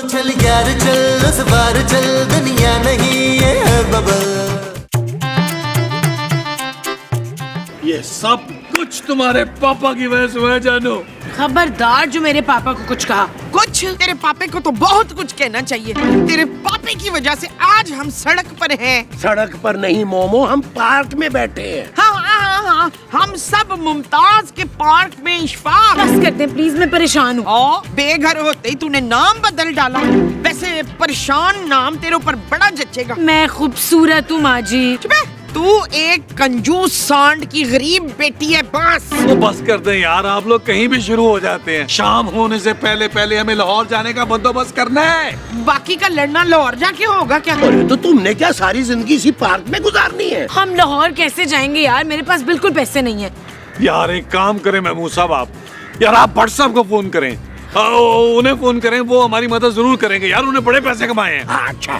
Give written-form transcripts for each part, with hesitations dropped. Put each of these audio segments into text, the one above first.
चल यार चल उस बार चल दुनिया नहीं ये है बबल। ये सब कुछ तुम्हारे पापा की वजह से हुआ जानू। खबरदार जो मेरे पापा को कुछ कहा। कुछ तेरे पापे को तो बहुत कुछ कहना चाहिए। तेरे पापे की वजह से आज हम सड़क पर हैं। सड़क पर नहीं मोमो, हम पार्क में बैठे हैं। हाँ, हम सब मुमताज के पार्क में इशफाक। बस करते हैं प्लीज, मैं परेशान हूँ। बेघर होते ही तूने नाम बदल डाला। वैसे परेशान नाम तेरे ऊपर बड़ा जचेगा। मैं खूबसूरत हूँ माँ जी। तू एक कंजूस सांड की गरीब बेटी है बस। तो बस कर दे यार, आप लोग कहीं भी शुरू हो जाते हैं। शाम होने से पहले पहले हमें लाहौर जाने का बंदोबस्त करना है। बाकी का लड़ना लाहौर जाके होगा क्या? अरे तो तुमने क्या सारी जिंदगी इसी पार्क में गुजारनी है? हम लाहौर कैसे जाएंगे यार, मेरे पास बिल्कुल पैसे नहीं है। यार एक काम करें महमूद साहब, आप भट्ट साहब को फोन करें, उन्हें फोन करें, वो हमारी मदद जरूर करेंगे यार, उन्हें बड़े पैसे कमाए हैं। अच्छा।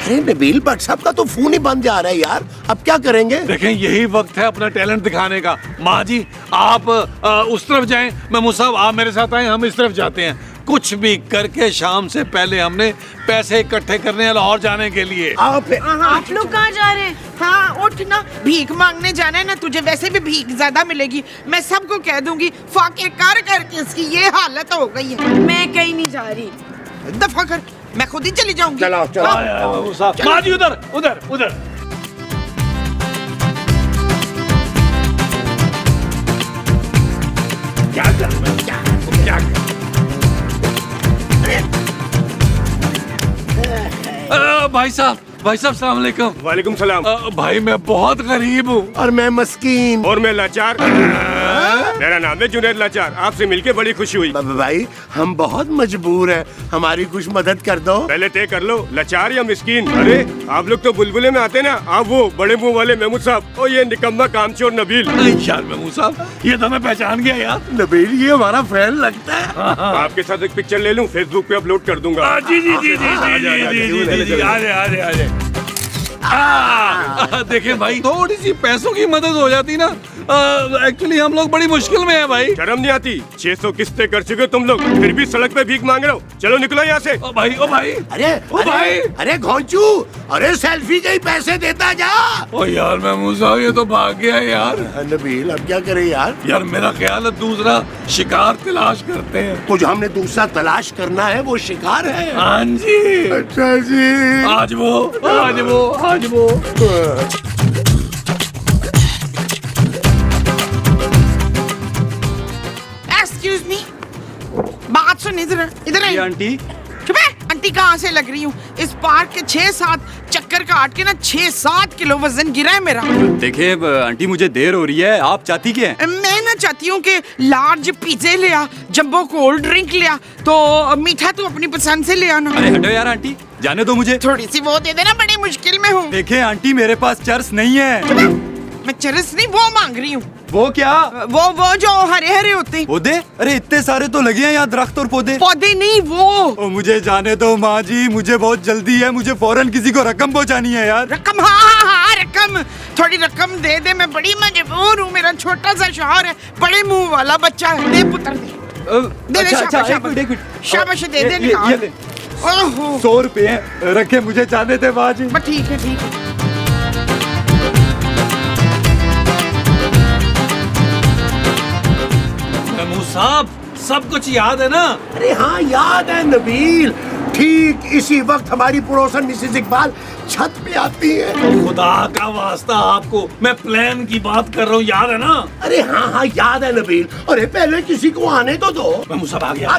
अरे नबील, भट्ट साहब का तो फोन ही बंद जा रहा है यार, अब क्या करेंगे? देखें यही वक्त है अपना टैलेंट दिखाने का। माँ जी आप उस तरफ जाएं, महमूद साहब आप मेरे साथ आए, हम इस तरफ जाते हैं। कुछ भी करके शाम से पहले हमने पैसे इकट्ठे करने हैं लाहौर जाने के लिए। आप लोग कहाँ जा रहे हैं? हाँ उठ ना, भीख मांगने जाना है ना तुझे, वैसे भी भीख ज्यादा मिलेगी। मैं सबको कह दूंगी फाके कर करके इसकी ये हालत हो गई है। मैं कहीं नहीं जा रही। दफा कर, मैं खुद ही चली जाऊंगी। चलो माँ जी उधर उधर उधर। क्या भाई साहब सलाम अलैकुम। वालेकुम सलाम। भाई मैं बहुत गरीब हूँ। और मैं मस्कीन। और मैं लाचार। मेरा नाम है जुनैद लाचार। आपसे मिलके बड़ी खुशी हुई। भाई हम बहुत मजबूर हैं, हमारी कुछ मदद कर दो। पहले तय कर लो, लाचार या मिस्कीन। अरे आप लोग तो बुलबुले में आते ना, आप वो बड़े मुंह वाले महमूद साहब और ये निकम्मा कामचोर नबील। यार महमूद साहब ये तो मैं पहचान गया यार। नबील ये हमारा फ्रेंड लगता है। आपके साथ एक पिक्चर ले लूं, फेसबुक पे अपलोड कर दूंगा। जी देखिए भाई, थोड़ी सी पैसों की मदद हो जाती ना। एक्चुअली हम लोग बड़ी मुश्किल में हैं भाई। शर्म नहीं आती? 600 किस्तें कर चुके हो तुम लोग, फिर भी सड़क पे भीख मांग रहे हो। चलो निकलो यहाँ से। ओ भाई अरे घोंचू, अरे सेल्फी के ही पैसे देता जा। ओ यार महमूद साहब ये तो भाग गया यार। नबील अब क्या करें यार? यार मेरा ख्याल है दूसरा शिकार तलाश करते हैं। तो जो हमने दूसरा तलाश करना है वो शिकार है। हाँ जी। अच्छा जी। आज वो एक्सक्यूज मी, बात सुन, इधर आंटी। चुप है। आंटी कहाँ से लग रही हूँ? इस पार्क के 6-7 चक्कर काट के ना 6-7 किलो वजन गिरा है मेरा। देखिए आंटी मुझे देर हो रही है, आप चाहती क्या है? मैं ना चाहती हूँ कि लार्ज पिज़्ज़े ले आ, जंबो कोल्ड ड्रिंक ले आ, तो मीठा तू अपनी पसंद से ले आना। अरे हटो यार आंटी, जाने दो मुझे। थोड़ी सी वो दे देना, बड़ी मुश्किल में हूँ। देखिए आंटी मेरे पास चर्स नहीं है। मैं चरस नहीं वो मांग रही हूँ। वो क्या? वो जो हरे हरे होते। पौधे? अरे इतने सारे तो लगे हैं यहाँ दरख्त और पौधे। पौधे नहीं वो। ओ मुझे जाने दो माँ जी, मुझे बहुत जल्दी है, मुझे फौरन किसी को रकम पहुँचानी है यार। रकम? हाँ रकम, थोड़ी रकम दे दे, मैं बड़ी मजबूर हूँ। मेरा छोटा सा शौहर है, बड़े मुंह वाला बच्चा है। दे पुत्र दे। शाबाश दे दे, निकाल। 100 रुपए रखे, मुझे जाने दे माँ जी। ठीक है। महमूद साहब सब कुछ याद है ना? अरे हाँ याद है नबील। ठीक इसी वक्त हमारी पड़ोसन मिसेस इकबाल छत पे आती है। खुदा का वास्ता आपको मैं प्लान की बात कर रहा हूँ, याद है ना? अरे हाँ याद है नबील। अरे पहले किसी को आने तो दो। महमूद साहब आ गया।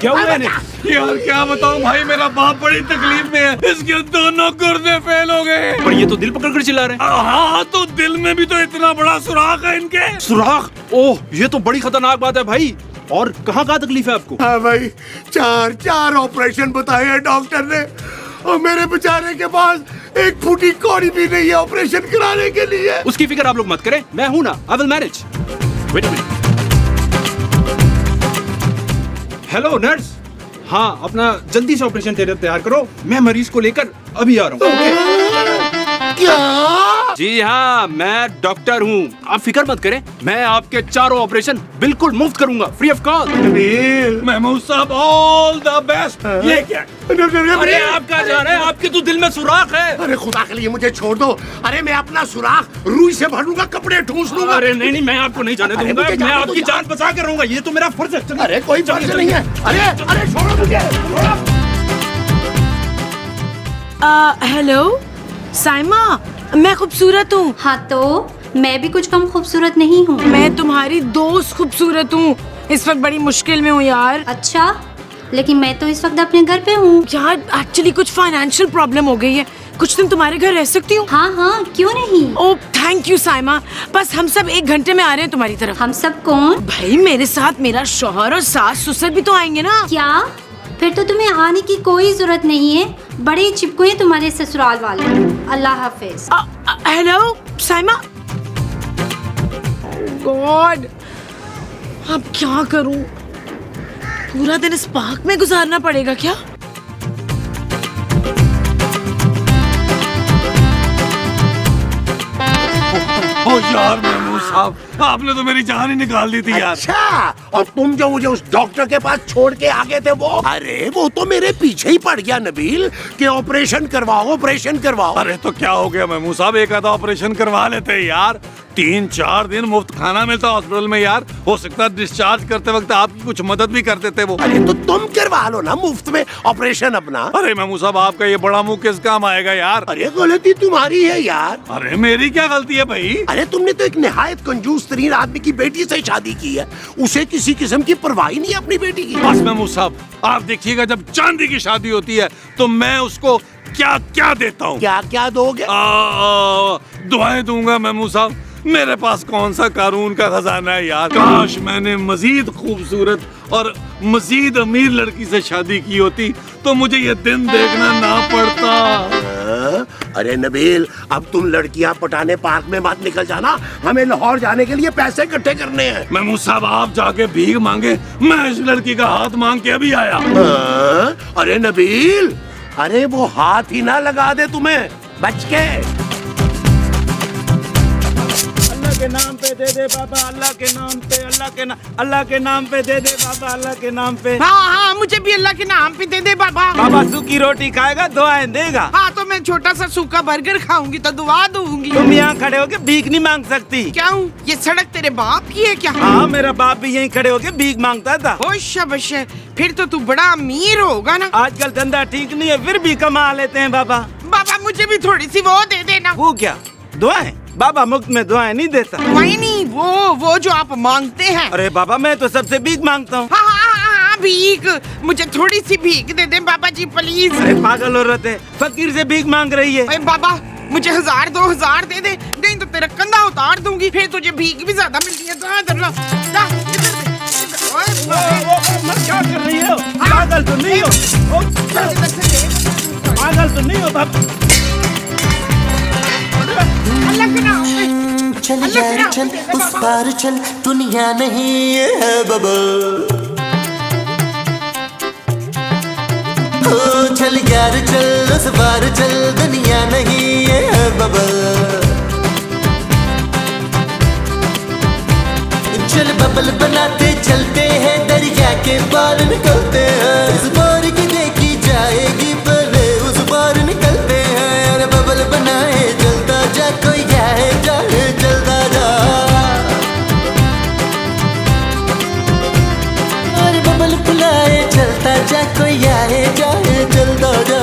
क्या हुआ है? यार क्या बताऊं भाई, मेरा बाप बड़ी तकलीफ में है, इसके दोनों गुर्दे फेल हो गए। पर ये तो दिल पकड़ कर चिल्ला रहे हैं। हाँ तो दिल में भी तो इतना बड़ा सुराख है इनके। सुराख? ओह ये तो बड़ी खतरनाक बात है भाई। और कहाँ तकलीफ है आपको? हाँ भाई, 4 ऑपरेशन बताए हैं डॉक्टर ने, और मेरे बेचारे के पास एक फूटी कौड़ी भी नहीं है ऑपरेशन कराने के लिए। उसकी फिक्र आप लोग मत करें, मैं हूं ना, I will manage. Wait a minute. Hello nurse, हाँ अपना जल्दी से ऑपरेशन थिएटर तैयार करो, मैं मरीज को लेकर अभी आ रहा हूँ। क्या? जी हाँ, मैं डॉक्टर हूँ। आप फिक्र मत करें, मैं आपके चारों ऑपरेशन बिल्कुल मुफ्त करूंगा, फ्री ऑफ कॉस्ट। महमूद साहब ऑल द बेस्ट। ये क्या? अरे आप कहाँ जा रहे हैं? आपके तो दिल में सुराख है। अरे खुदा के लिए मुझे छोड़ दो। अरे मैं अपना सुराख रुई से भरूंगा, कपड़े ठूस लूंगा। अरे नहीं, मैं आपको नहीं जाने अरे दूंगा। मुझे मैं जाने आपकी दो जान बचा कर रहूंगा, ये तो मेरा फर्ज है। चलिए। अरे कोई फर्ज नहीं है। अरे छोड़ो मुझे, छोड़ो। हेलो साइमा, मैं खूबसूरत हूँ। हाँ तो मैं भी कुछ कम खूबसूरत नहीं हूँ। मैं तुम्हारी दोस्त खूबसूरत हूँ। इस वक्त बड़ी मुश्किल में हूँ यार। अच्छा, लेकिन मैं तो इस वक्त अपने घर पे हूँ। यार एक्चुअली कुछ फाइनेंशियल प्रॉब्लम हो गई है। कुछ दिन तुम्हारे घर रह सकती हूँ? हाँ हाँ, क्यों नहीं। Oh thank you Saima. बस हम सब 1 घंटे में आ रहे हैं तुम्हारी तरफ। हम सब कौन? भाई मेरे साथ मेरा शौहर और सास ससुर भी तो आएंगे ना। क्या? फिर तो तुम्हें आने की कोई जरूरत नहीं है। बड़े चिपको हैं तुम्हारे ससुराल वाले। अल्लाह हाफिज। हेलो साइमा। गॉड, अब क्या करूं? पूरा दिन इस पार्क में गुजारना पड़ेगा क्या? ओ यार महमूद साहब, आपने तो मेरी जान ही निकाल दी थी यार। अच्छा, और तुम जो मुझे उस डॉक्टर के पास छोड़ के आ गए थे वो? अरे वो तो मेरे पीछे ही पड़ गया नबील कि ऑपरेशन करवाओ, ऑपरेशन करवाओ। अरे तो क्या हो गया महमूद साहब, एक आधा ऑपरेशन करवा लेते यार। 3-4 दिन मुफ्त खाना मिलता हॉस्पिटल में यार। हो सकता है डिस्चार्ज करते वक्त आपकी कुछ मदद भी कर देते वो। अरे तो तुम करवा लो ना मुफ्त में ऑपरेशन अपना। अरे महमूद साहब, आपका ये बड़ा मुंह किस काम आएगा यार? अरे गलती तुम्हारी है यार। अरे मेरी क्या गलती है भाई? अरे तुमने तो एक निहायत कंजूस तरीन आदमी की बेटी से शादी की है। उसे किसी किस्म की परवाह ही नहीं है अपनी बेटी की। बस महमूद साहब, आप देखिएगा जब चांदी की शादी होती है तो मैं उसको क्या क्या देता हूँ। क्या क्या दोगे? दुआएं दूंगा महमूद साहब। मेरे पास कौन सा कानून का खजाना है यार। काश मैंने मजीद खूबसूरत और मजीद अमीर लड़की से शादी की होती तो मुझे ये दिन देखना ना पड़ता। अरे नबील, अब तुम लड़कियां पटाने पार्क में मत निकल जाना। हमें लाहौर जाने के लिए पैसे इकट्ठे करने हैं। महमूद साहब, आप जाके भीख मांगे, मैं इस लड़की का हाथ मांग के अभी आया। अरे नबील, अरे वो हाथ ही ना लगा दे तुम्हें, बच के। के नाम पे दे दे बाबा, अल्लाह के नाम पे, अल्लाह के नाम पे दे दे बाबा, अल्लाह के नाम पे। हाँ, मुझे भी अल्लाह के नाम पे दे दे बाबा। बाबा सूखी रोटी खाएगा, दुआएं देगा। हाँ तो मैं छोटा सा सूखा बर्गर खाऊंगी तो दुआ दूंगी। तुम यहाँ खड़े होके भीख नहीं मांग सकती। क्यों? ये सड़क तेरे बाप की है क्या? हाँ, मेरा बाप भी यहीं खड़े होके भीख मांगता था। होश, फिर तो तू बड़ा अमीर होगा ना। आजकल धंधा ठीक नहीं है, फिर भी कमा लेते हैं बाबा। बाबा मुझे भी थोड़ी सी वो दे देना। वो क्या? दुआएं? बाबा मुफ्त में दुआएं नहीं देता। वही नहीं, वो जो आप मांगते हैं। अरे बाबा, मैं तो सबसे भीख मांगता हूँ। हाँ, भीख। मुझे थोड़ी सी भीख दे दे बाबा जी प्लीज। अरे पागल औरत है, फकीर से भीख मांग रही है। अरे बाबा, मुझे 1000-2000 दे दे, नहीं तो तेरा कंधा उतार दूंगी। फिर तुझे भीख भी ज्यादा मिलती है। जा इधर लो, जा इधर से। क्या कर रही हो? पागल तो नहीं हो? पागल तो नहीं हो बाबा? चल यार चल, उस पार चल, दुनिया नहीं है बबल। ओ चल यार चल, उस पार चल, दुनिया नहीं है बबल। चल बबल बनाते चलते हैं, दरिया के पार निकलते हैं। इस बार की देखी जाएगी, पहले उस पार निकलते हैं। अरे बबल बनाए चलता जा, कोई जाए जाए चलता जा। अरे बबल बुलाए चलता जा, कोई आए जाए चलता जा।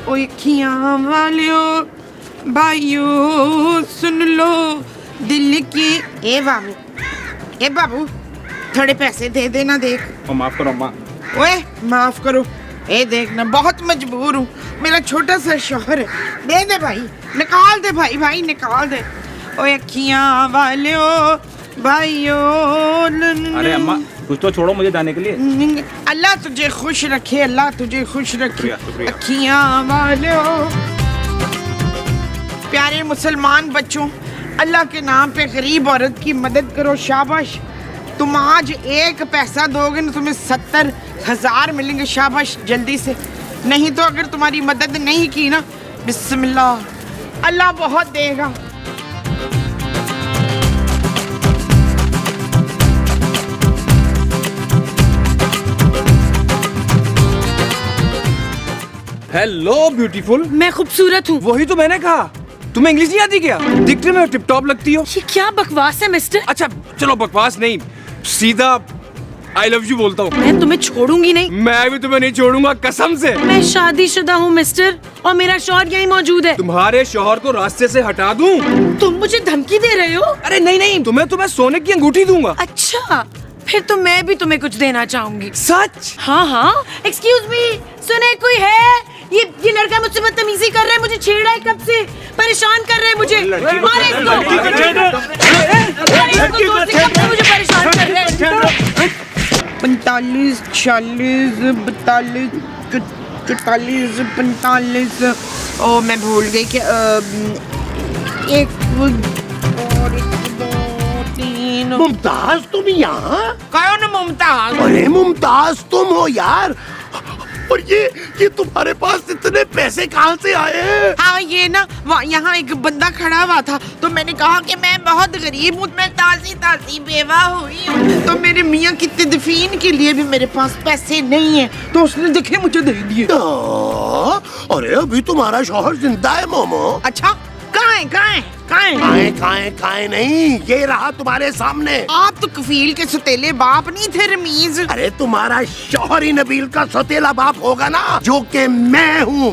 ओए खियां वालियो भाइयों सुन लो दिल की। ए बाबू थोड़े पैसे दे देना। देख, माफ करो माँ। ओए माफ करो। ए देखना, बहुत मजबूर हूँ। मेरा छोटा सा शौहर है। दे दे भाई, निकाल दे भाई निकाल दे। ओए अखियां वालियो भाइयों। अरे अम्मा, कुछ तो छोड़ो मुझे जाने के लिए। अल्लाह तुझे खुश रखे, अल्लाह तुझे खुश रखे। शुक्रिया। अखियां वालियो। प्यारे मुसलमान बच्चों, अल्लाह के नाम पे गरीब औरत की मदद करो। शाबाश। तुम आज 1 पैसा दोगे ना, तुम्हें 70 1000 मिलेंगे, शाबाश जल्दी से। नहीं तो अगर तुम्हारी मदद नहीं की ना, बिस्मिल्लाह, अल्लाह बहुत देगा। Hello beautiful. मैं खूबसूरत हूँ। वही तो मैंने कहा, तुम्हें इंग्लिश नहीं आती क्या? दिखने में टिप टॉप लगती हो। ये क्या बकवास है मिस्टर? अच्छा चलो बकवास नहीं, सीधा आई लव यू बोलता हूँ। मैं तुम्हें छोड़ूंगी नहीं। मैं भी तुम्हें नहीं छोड़ूंगा कसम से। मैं शादीशुदा हूँ मिस्टर, और मेरा शौहर यहीं मौजूद है। तुम्हारे शौहर को रास्ते से हटा दूं? तुम मुझे धमकी दे रहे हो? अरे नहीं नहीं, तुम्हें सोने की अंगूठी दूंगा। अच्छा, फिर तो मैं भी तुम्हें कुछ देना चाहूंगी। सच? हाँ हाँ। एक्सक्यूज मी, सुने कोई है? ये लड़का मुझसे बदतमीजी कर रहा है, मुझे छेड़ रहा है, कब से परेशान कर रहा है मुझे। मारे इसको। कब से मुझे परेशान कर रहा है। 45, 46, 42, 44, 45। ओ मैं भूल गई कि एक और 1 2 3। मुमताज तुम यहाँ? कौन मुमताज? अरे मुमताज तुम हो यार। और ये तुम्हारे पास इतने पैसे कहाँ से आए हैं? हाँ ये ना, यहाँ एक बंदा खड़ा हुआ था, तो मैंने कहा कि मैं बहुत गरीब हूँ, मैं ताज़ी बेवा हुई हूँ, तो मेरे मियाँ की तदफीन के लिए भी मेरे पास पैसे नहीं है, तो उसने देखे मुझे दे दिए। अरे अभी तुम्हारा शौहर जिंदा है मोमो। अच्छा, काहे नहीं, ये रहा तुम्हारे सामने। आप तो कफील के सौतेले बाप नहीं थे रमीज। अरे तुम्हारा शौहर ही नबील का सौतेला बाप होगा ना, जो कि मैं हूँ।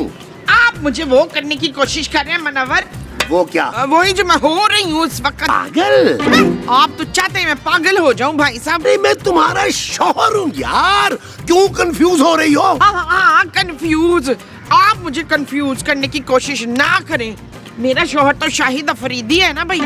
आप मुझे वो करने की कोशिश कर रहे हैं मनवर। वो क्या? वही जो मैं हो रही हूँ उस वक्त। पागल? आप तो चाहते हैं मैं पागल हो जाऊँ भाई साहब। अरे मैं तुम्हारा शौहर हूँ यार, क्यों कंफ्यूज हो रही हो? हाँ कंफ्यूज। आप मुझे कंफ्यूज करने की कोशिश ना करें, मेरा शौहर तो शाहिद अफरीदी है ना भाई।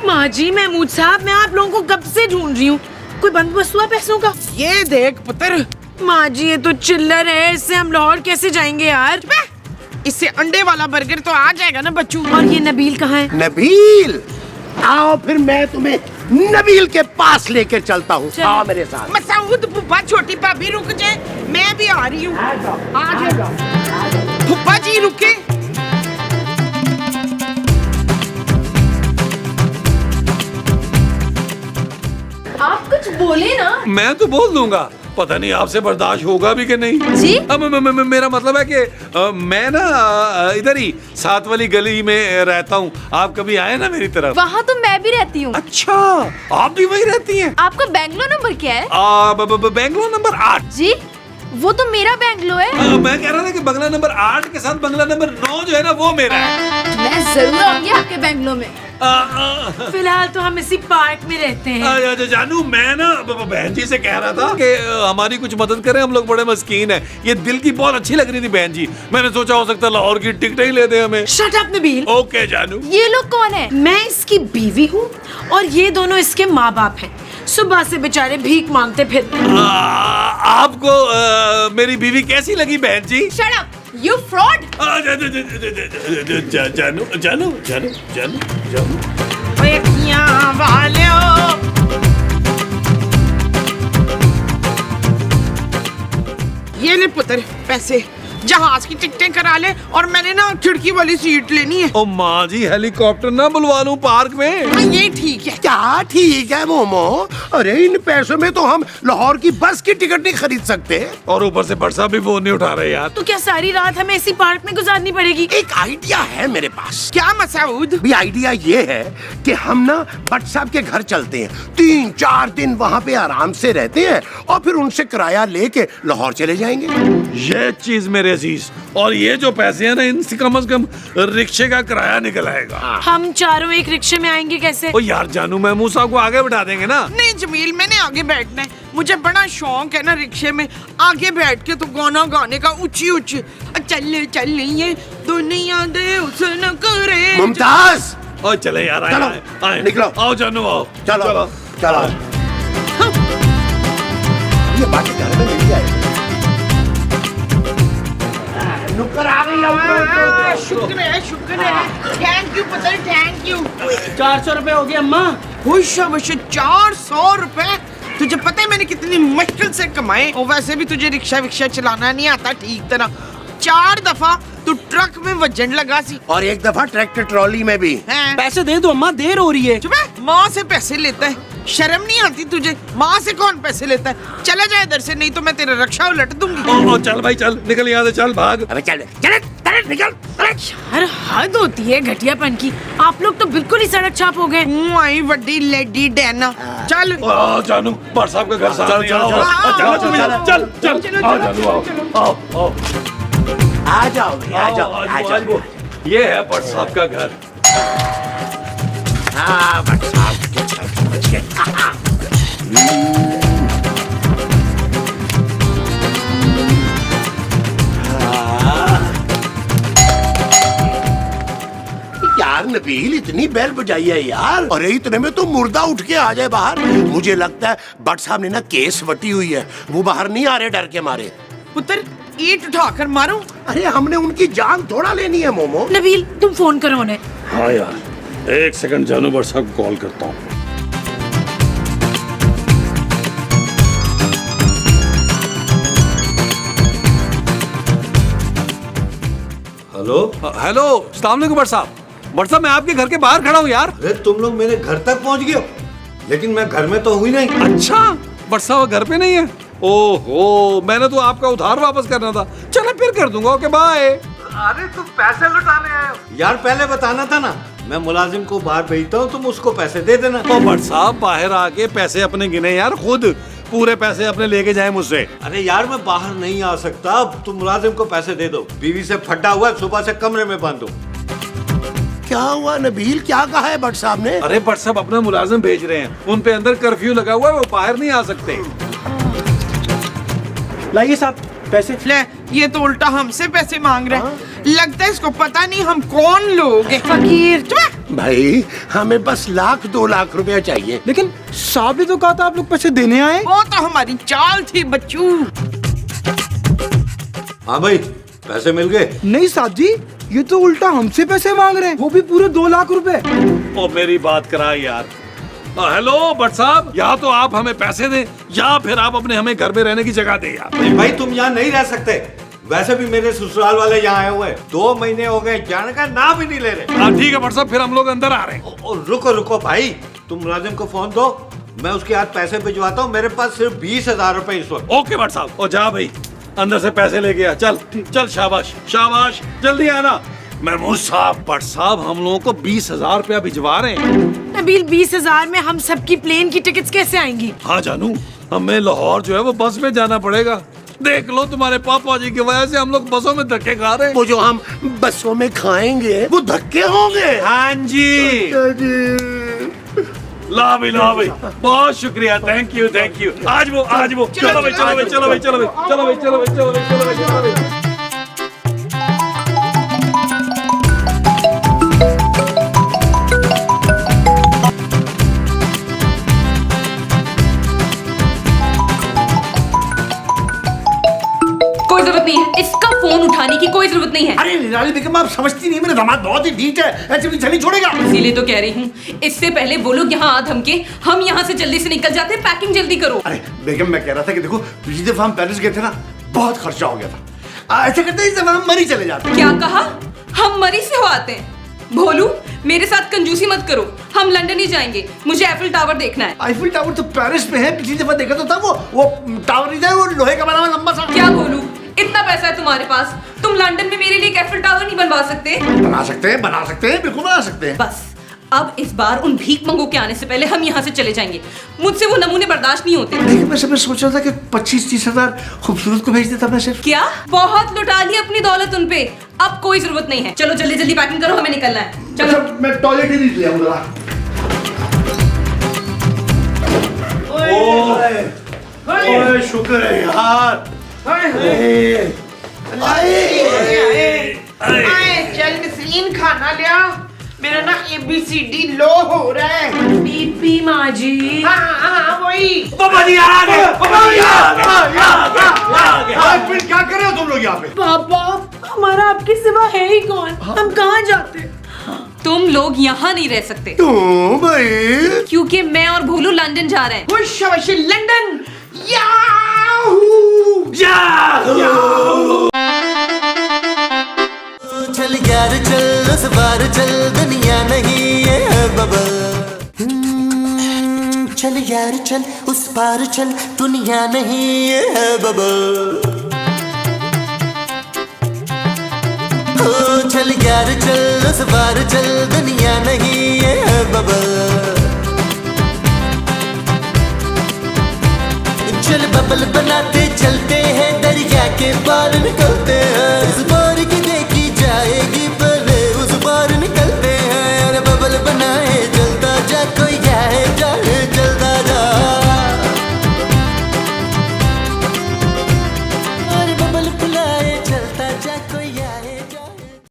माँ जी, महमूद साहब, मैं आप लोगों को कब से ढूंढ रही हूँ। कोई बंदोबस्त हुआ पैसों का? ये देख पुत्र। माँ जी ये तो चिल्लर है, इससे हम लाहौर कैसे जाएंगे यार? इससे अंडे वाला बर्गर तो आ जाएगा ना बच्चू। और ये नबील कहाँ है? नबील? आओ फिर मैं तुम्हें नबील के पास लेकर चलता हूँ। आओ मेरे साथ। मसूद फुप्पा, छोटी भाभी रुक जाए, मैं भी आ रही हूँ। आ जाए फुप्पा जी, रुके। आप कुछ बोले ना। मैं तो बोल दूंगा, पता नहीं आपसे बर्दाश्त होगा भी कि नहीं। जी? मेरा मतलब है कि मैं ना इधर ही साथ वाली गली में रहता हूँ। आप कभी आए ना मेरी तरफ? वहाँ तो मैं भी रहती हूँ। अच्छा, आप भी वही रहती हैं? आपका बैंगलो नंबर क्या है? बैंगलो नंबर 8। जी, वो तो मेरा बैंगलो है। मैं कह रहा था कि बंगला नंबर 8 के साथ बंगला नंबर 9 जो है ना, वो मेरा है। मैं जरूर आऊंगी आपके बैंगलो में। फिलहाल तो हम इसी पार्क में रहते हैं। जानू, मैं ना बहन जी से कह रहा था कि हमारी कुछ मदद करें, हम लोग बड़े मस्कीन हैं। ये दिल की बहुत अच्छी लग रही थी बहन जी, मैंने सोचा हो सकता है लाहौर की टिकटें ही ले दे हमें। Shut up Nabeel. ओके जानू। ये लोग कौन है? मैं इसकी बीवी हूँ और ये दोनों इसके माँ बाप हैं। सुबह से बेचारे भीख मांगते फिर। आपको मेरी बीवी कैसी लगी बहन जी? Shut up, you fraud! जानू जानू जानू जानू जानू ये ले पुत्र पैसे, जहाज की टिकटें करा ले, और मैंने ना खिड़की वाली सीट लेनी है। ओ माँ जी, हेलीकॉप्टर ना बुलवा लूं पार्क में? हाँ, ये ठीक है। क्या ठीक है मोमो? अरे इन पैसों में तो हम लाहौर की बस की टिकट नहीं खरीद सकते। और ऊपर से बरसा भी फोन नहीं उठा रहे यार। तो क्या सारी रात हमें इसी पार्क में गुजारनी पड़ेगी? एक आइडिया है मेरे पास। क्या मसूद? भी आइडिया ये है कि हम ना भट्ट साहब के घर चलते हैं, 3-4 दिन वहाँ पे आराम से रहते हैं, और फिर उनसे किराया लेके लाहौर चले जाएंगे। ये चीज मेरे अजीज, और ये जो पैसे हैं ना, इनसे कम से कम रिक्शे का किराया निकल आएगा। हम चारों एक रिक्शे में आएंगे कैसे? ओ यार जानू, महमूद साहब को आगे बैठा देंगे ना? नहीं जमील, मैंने आगे बैठना है, मुझे बड़ा शौक है ना रिक्शे में आगे बैठ के तो गाना गाने का, ऊंची ऊंची। चले चले ये दुनिया दे उसन करे। मुमताज, ओ चले यार, आए निकलो, आओ जानू आओ, चलो चलो। ये बाकी घर में मिल जाए। नुक्कर आ गई। शुक्र है, थैंक यू पुत्र, थैंक यू। 400 रुपए हो गए अम्मा। खुश 400 रुपए, तुझे पता है मैंने कितनी मुश्किल से कमाए, और वैसे भी तुझे रिक्शा विक्शा चलाना नहीं आता ठीक तरह। 4 दफा तू ट्रक में वजन लगा सी, और 1 दफा ट्रैक्टर ट्रॉली में भी। हैं? पैसे दे दो अम्मा, देर हो रही है। चुप है, माँ से पैसे लेता है, शर्म नहीं आती तुझे? माँ से कौन पैसे लेता है? चला जाए इधर से, नहीं तो मैं तेरा रक्षा उलट दूंगी। ओ चल भाई चल, निकल यहाँ से, चल भाग। अबे चल चल चल निकल। यार हद होती है घटियापन की, आप लोग तो बिल्कुल ही सड़क छाप हो गए। आई वड्डी लेडी डैना। चल ओ जानू, भट्ट साहब का घर सामने चल, आओ। चल, चल चल, चल चल चल, आओ जानू आओ आओ आओ आ जाओ भाई, आ जाओ आ जाओ। ये है भट्ट साहब का घर। हाँ भट्ट साहब। यार नबील, इतनी बेल बजाई है यार, अरे इतने में तो मुर्दा उठ के आ जाए बाहर। मुझे लगता है भट्ट साहब ने ना केस वटी हुई है, वो बाहर नहीं आ रहे डर के मारे। पुत्र ईंट उठाकर मारूं? अरे हमने उनकी जान थोड़ा लेनी है मोमो। नबील तुम फोन करो उन्हें। हाँ यार, 1 सेकंड जानू, भट्ट साहब को कॉल करता हूँ। हेलो हेलो, अस्सलाम वालेकुम भट्ट साहब। भट्ट साहब मैं आपके घर के बाहर खड़ा हूँ यार। अरे तुम लोग मेरे घर तक पहुंच गए हो, लेकिन मैं घर में तो हुई नहीं। अच्छा, भट्ट साहब घर पे नहीं है? ओहो, मैंने तो आपका उधार वापस करना था। चलो फिर कर दूंगा, ओके बाय। अरे तुम पैसे लौटाने आए हो? यार पहले बताना था ना, मैं मुलाजिम को बाहर भेजता हूँ, तुम उसको पैसे दे देना। ओ भट्ट साहब बाहर आके पैसे अपने गिने यार, खुद पूरे पैसे अपने लेके जाए मुझसे। अरे यार मैं बाहर नहीं आ सकता, अब तुम मुलाजिम को पैसे दे दो, बीवी से फटा हुआ है, सुबह से कमरे में बंद हूँ। क्या हुआ नबील, क्या कहा है भट्ट साहब ने? अरे भट्ट साहब अपना मुलाजिम भेज रहे हैं, उन पे अंदर कर्फ्यू लगा हुआ है, वो बाहर नहीं आ सकते। लाइए साहब पैसे। ले, ये तो उल्टा हमसे पैसे मांग रहे हैं। लगता है इसको पता नहीं हम कौन लोग हैं। फकीर भाई हमें बस 1-2 लाख रुपया चाहिए। लेकिन साहब ने तो कहा था आप लोग पैसे देने आए। वो तो हमारी चाल थी बच्चू। हाँ भाई पैसे मिल गए? नहीं साहब जी, ये तो उल्टा हमसे पैसे मांग रहे हैं, वो भी पूरे 2 लाख रुपए। ओ मेरी बात करा यार। हेलो भट्ट साहब, या तो आप हमें पैसे दें या फिर आप अपने हमें घर में रहने की जगह दें यार। नहीं भाई तुम यहाँ नहीं रह सकते, वैसे भी मेरे ससुराल वाले यहाँ आए हुए हैं, 2 महीने हो गए, जाने का नाम भी नहीं ले रहे। ठीक है भट्ट साहब, फिर हम लोग अंदर आ रहे हैं। रुको रुको भाई, तुम मुलाजिम को फोन दो, मैं उसके हाथ पैसे भिजवाता हूँ, मेरे पास सिर्फ 20,000 रुपए इस वक्त। ओके भट्ट साहब, ओ जा भाई अंदर से पैसे लेके आ, चल चल, शाबाश शाबाश, जल्दी आना। महमूद साहब, भट्ट साहब हम लोगों को 20,000 रुपया भिजवा रहे हैं। नबील 20,000 में हम सबकी प्लेन की टिकट्स कैसे आएंगी? हाँ जानू, हमें लाहौर जो है वो बस में जाना पड़ेगा। देख लो तुम्हारे पापा जी की वजह से हम लोग बसों में धक्के खा रहे हैं। वो जो हम बसों में खाएंगे वो धक्के होंगे। हाँ जी, ला भाई ला भाई, बहुत शुक्रिया, थैंक यू थैंक यू। आज वो चलो भाई चलो भाई चलो भाई चलो भाई चलो भाई चलो भाई चलो भाई चलो भाई चलो भाई। कोई जरूरत नहीं है, इसका फोन उठाने की कोई जरूरत नहीं है। अरे निराली बेगम, आप समझती नहीं, मेरा दामाद बहुत ही ढीठ है, ऐसे भी नहीं छोड़ेगा। इसीलिए तो कह रही हूँ, इससे पहले वो लोग यहाँ आ धमके, हम यहाँ से जल्दी से निकल जाते हैं। पैकिंग जल्दी करो। अरे बेगम मैं कह रहा था कि देखो पिछली दफा हम पेरिस गए थे ना, बहुत खर्चा हो गया था, ऐसे करते इस दफा हम मरी चले जाते। क्या कहा? हम मरी से हो आते हैं? भोलू मेरे साथ कंजूसी मत करो, हम लंदन ही जाएंगे, मुझे एफिल टावर देखना है। आईफिल टावर तो पेरिस में है, पिछली दफा देखा तो था, वो टावर नहीं था, वो लोहे का बना हुआ लंबा सा। क्या भोलू, इतना पैसा है तुम्हारे पास, तुम लंदन में मेरे लिए एक एफिल टावर नहीं बनवा सकते? बना सकते हैं बिल्कुल बना सकते हैं। बस अब इस बार उन भीख मंगों के आने से पहले हम यहाँ से चले जाएंगे, मुझसे वो नमूने बर्दाश्त नहीं होते। लेकिन मैं सोच रहा था कि 25-30 हजार खूबसूरत को भेज देता मैं सिर्फ। क्या बहुत लुटा ली अपनी दौलत उन पे, अब कोई जरूरत नहीं है। चलो जल्दी जल्दी पैकिंग करो, हमें निकलना है। चलो मैं टॉयलेट ही नहीं लिया जरा। ओए शुक्र है यार। चल नसरीन खाना लिया, मेरा ना ABCD लो हो रहा है। बीपी माँ जी। हाँ वही। पापा जी आ गए, पापा जी आ गए। फिर क्या कर रहे हो तुम लोग यहाँ पे? पापा हमारा आपके सिवा है ही कौन, हम कहाँ जाते? तुम लोग यहाँ नहीं रह सकते। क्यों भाई? क्योंकि मैं और भोलू लंदन जा रहे हैं। शाबाशी लंदन। चल यार चल उस बार चल दुनिया नहीं है बबल। चल यार चल उस पार चल दुनिया नहीं है बबल। ओ चल यार चल उस पार चल दुनिया नहीं है बबल। चल बबल बनाते चलते हैं दरिया के पार निकलते